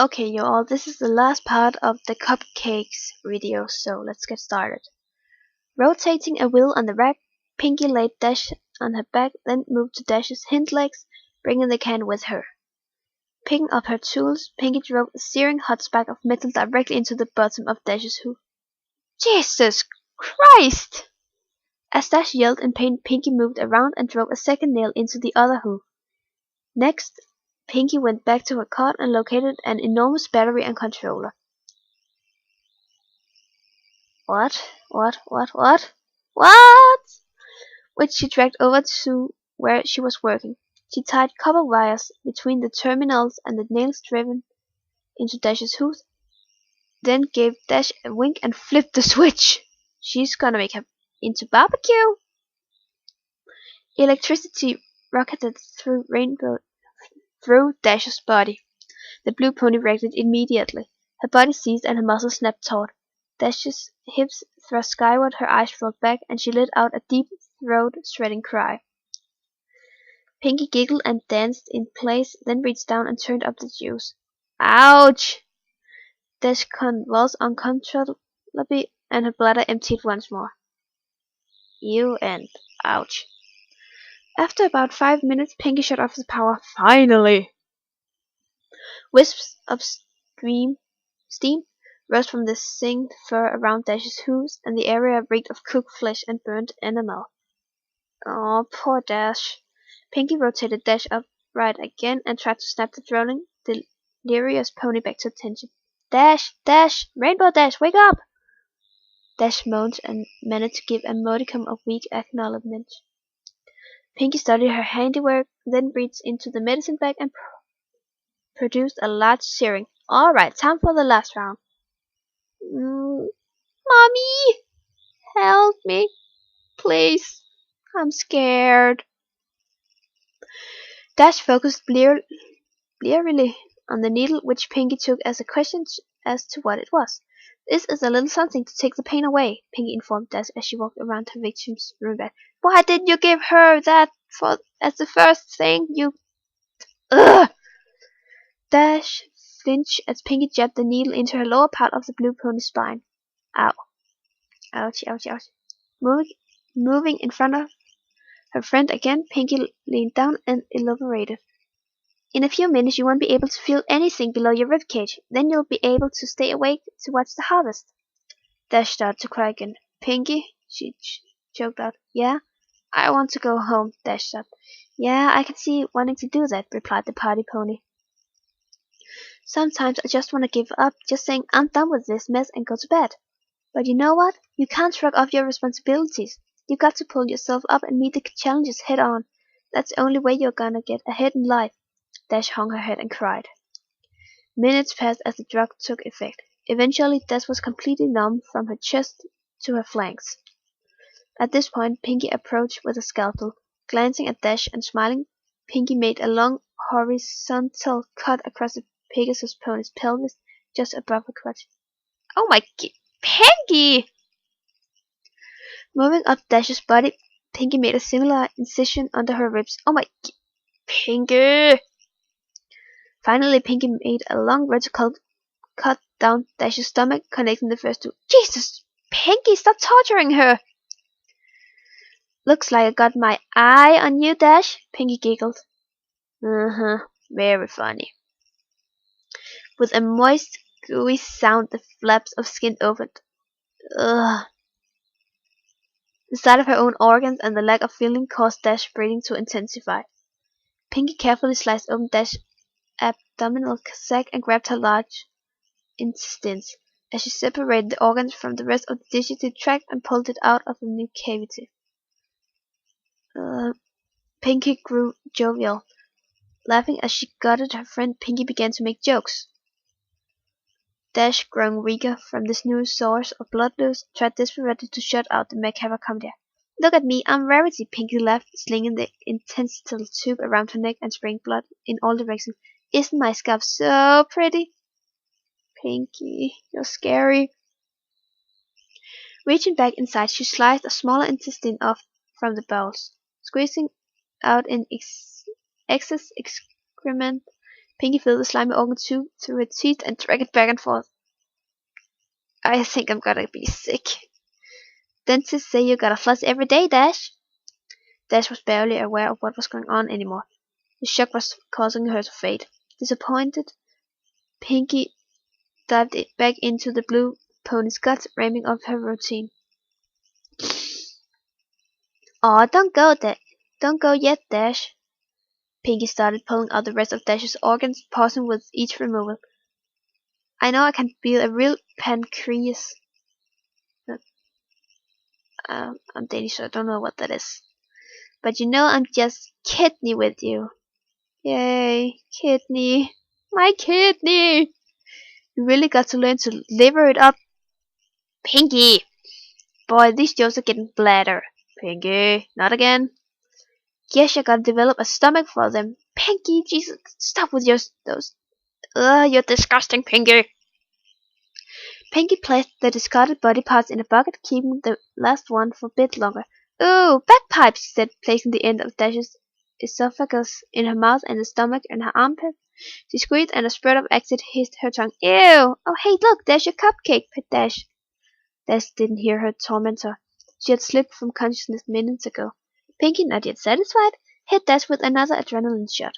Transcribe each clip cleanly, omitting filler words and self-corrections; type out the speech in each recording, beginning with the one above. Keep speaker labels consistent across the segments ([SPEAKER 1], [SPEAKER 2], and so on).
[SPEAKER 1] Okay, you all, this is the last part of the Cupcakes video, so let's get started. Rotating a wheel on the rack, Pinky laid Dash on her back, then moved to Dash's hind legs, bringing the can with her. Picking up her tools, Pinky drove a searing hot spark of metal directly into the bottom of Dash's hoof. Jesus Christ! As Dash yelled in pain, Pinky moved around and drove a second nail into the other hoof. Next, Pinky went back to her cart and located an enormous battery and controller. What? Which she dragged over to where she was working. She tied copper wires between the terminals and the nails driven into Dash's hoof, then gave Dash a wink and flipped the switch. She's gonna make her into barbecue. Electricity rocketed through Dash's body. The blue pony reacted immediately. Her body seized and her muscles snapped taut. Dash's hips thrust skyward, her eyes rolled back, and she let out a deep, throat-shredding cry. Pinky giggled and danced in place, then reached down and turned up the juice. Ouch! Dash convulsed uncontrollably, and her bladder emptied once more. Ew and ouch. After about 5 minutes, Pinky shut off the power. Finally! Wisps of steam rose from the singed fur around Dash's hooves, and the area reeked of cooked flesh and burnt enamel. Oh, poor Dash. Pinky rotated Dash upright again and tried to snap the droning, delirious pony back to attention. Dash! Dash! Rainbow Dash, wake up! Dash moaned and managed to give a modicum of weak acknowledgement. Pinky studied her handiwork, then reached into the medicine bag and produced a large syringe. Alright, time for the last round. Mommy! Help me! Please! I'm scared. Dash focused blearily on the needle, which Pinky took as a question as to what it was. This is a little something to take the pain away, Pinky informed Dash as she walked around her victim's room bed. Why didn't you give her that as the first thing? Ugh! Dash flinched as Pinky jabbed the needle into her lower part of the blue pony's spine. Ow. Ouch, ouch, ouch. Moving in front of her friend again, Pinky leaned down and elaborated. In a few minutes you won't be able to feel anything below your ribcage. Then you'll be able to stay awake to watch the harvest. Dash started to cry again. Pinky, she choked out. Yeah? I want to go home, Dash said. Yeah, I can see you wanting to do that, replied the party pony. Sometimes I just want to give up, just saying I'm done with this mess and go to bed. But you know what? You can't shrug off your responsibilities. You got to pull yourself up and meet the challenges head on. That's the only way you're gonna get ahead in life. Dash hung her head and cried. Minutes passed as the drug took effect. Eventually, Dash was completely numb from her chest to her flanks. At this point, Pinky approached with a scalpel. Glancing at Dash and smiling, Pinky made a long horizontal cut across the Pegasus pony's pelvis just above her crotch. Oh my Pinky! Moving up Dash's body, Pinky made a similar incision under her ribs. Oh my Pinky! Finally, Pinky made a long vertical cut down Dash's stomach, connecting the first two. Jesus! Pinky, stop torturing her! Looks like I got my eye on you, Dash, Pinky giggled. Very funny. With a moist, gooey sound, the flaps of skin opened. Ugh. The sight of her own organs and the lack of feeling caused Dash breathing to intensify. Pinky carefully sliced open Dash's abdominal sac and grabbed her large intestines. As she separated the organs from the rest of the digestive tract and pulled it out of the new cavity. Pinky grew jovial. Laughing as she gutted her friend, Pinky began to make jokes. Dash, growing weaker from this new source of blood loss, tried desperately to shut out the macabre comedy. Look at me, I'm Rarity, Pinky laughed, slinging the intestinal tube around her neck and spraying blood in all directions. Isn't my scalp so pretty? Pinky, you're scary. Reaching back inside, she sliced a smaller intestine off from the bowels. Squeezing out in excess excrement, Pinky filled the slimy organ tube through her teeth and dragged it back and forth. I think I'm gonna be sick. Dentists say you gotta floss every day, Dash. Dash was barely aware of what was going on anymore. The shock was causing her to fade. Disappointed, Pinky dived back into the blue pony's guts, ramming up her routine. Aw, don't go yet, Dash. Pinky started pulling out the rest of Dash's organs, pausing with each removal. I know I can feel a real pancreas. I'm Danish, so I don't know what that is. But you know I'm just kidney with you. Yay, kidney. My kidney! You really got to learn to liver it up. Pinky! Boy, these jokes are getting bladder. Pinky, not again. Guess you gotta develop a stomach for them. Pinky, Jesus, stop with those. You're disgusting, Pinky. Pinky placed the discarded body parts in a bucket, keeping the last one for a bit longer. Ooh, bagpipes, she said, placing the end of Dash's esophagus in her mouth and the stomach in her armpit. She squeezed and a spurt of acid hissed her tongue. Ew! Oh, hey, look, there's your cupcake, pet Dash. Dash didn't hear her tormentor. She had slipped from consciousness minutes ago. Pinky, not yet satisfied, hit Dash with another adrenaline shot.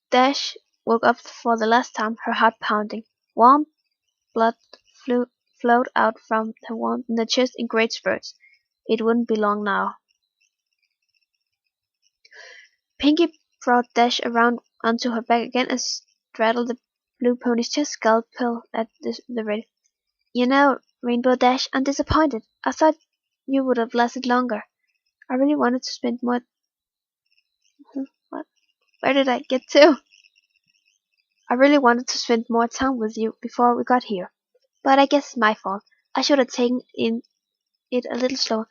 [SPEAKER 1] Dash woke up for the last time, her heart pounding. Warm blood flowed out from her wound in the chest in great spurts. It wouldn't be long now. Pinky brought Dash around onto her back again and straddled the blue pony's chest, scalpel at the ready. You know, Rainbow Dash, I'm disappointed. I thought you would have lasted longer. I really wanted to spend more. What? Where did I get to? I really wanted to spend more time with you before we got here. But I guess it's my fault. I should have taken it a little slower.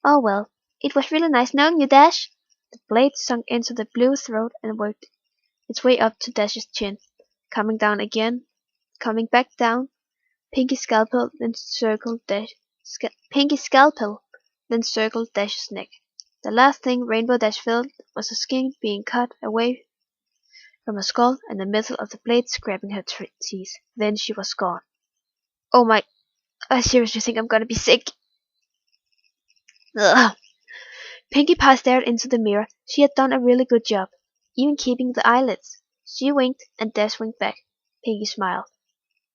[SPEAKER 1] Oh well, it was really nice knowing you, Dash. The blade sunk into the blue throat and worked its way up to Dash's chin, coming back down. Pinky's scalpel then circled Dash's neck. The last thing Rainbow Dash felt was her skin being cut away from her skull and the metal of the blade scraping her teeth. Then she was gone. Oh my, I seriously think I'm gonna be sick. Ugh. Pinkie Pie stared into the mirror. She had done a really good job, even keeping the eyelids. She winked, and Dash winked back. Pinkie smiled.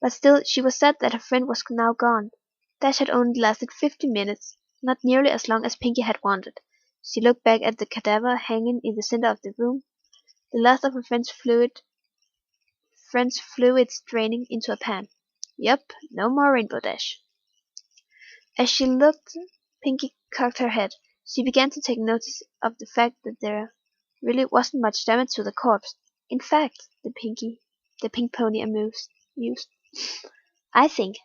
[SPEAKER 1] But still, she was sad that her friend was now gone. Dash had only lasted 50 minutes, not nearly as long as Pinkie had wanted. She looked back at the cadaver hanging in the center of the room, the last of her friend's fluids draining into a pan. Yup, no more Rainbow Dash. As she looked, Pinkie cocked her head. She began to take notice of the fact that there really wasn't much damage to the corpse. In fact, the pink pony mused. I think, ...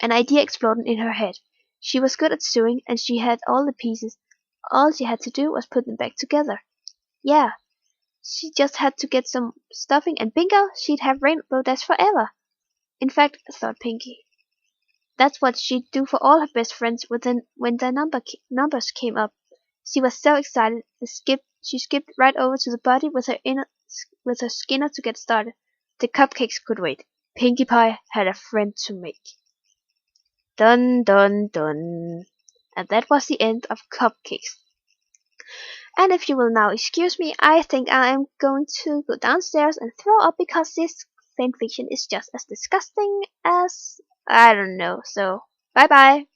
[SPEAKER 1] An idea exploded in her head. She was good at sewing, and she had all the pieces. All she had to do was put them back together. Yeah, she just had to get some stuffing, and bingo, she'd have Rainbow Dash forever. In fact, thought Pinkie, that's what she'd do for all her best friends when their numbers came up. She was so excited, she skipped right over to the body with her Skinner to get started. The cupcakes could wait. Pinkie Pie had a friend to make. Dun dun dun. And that was the end of Cupcakes. And if you will now excuse me, I think I am going to go downstairs and throw up because this fanfiction is just as disgusting as I don't know. So, bye bye.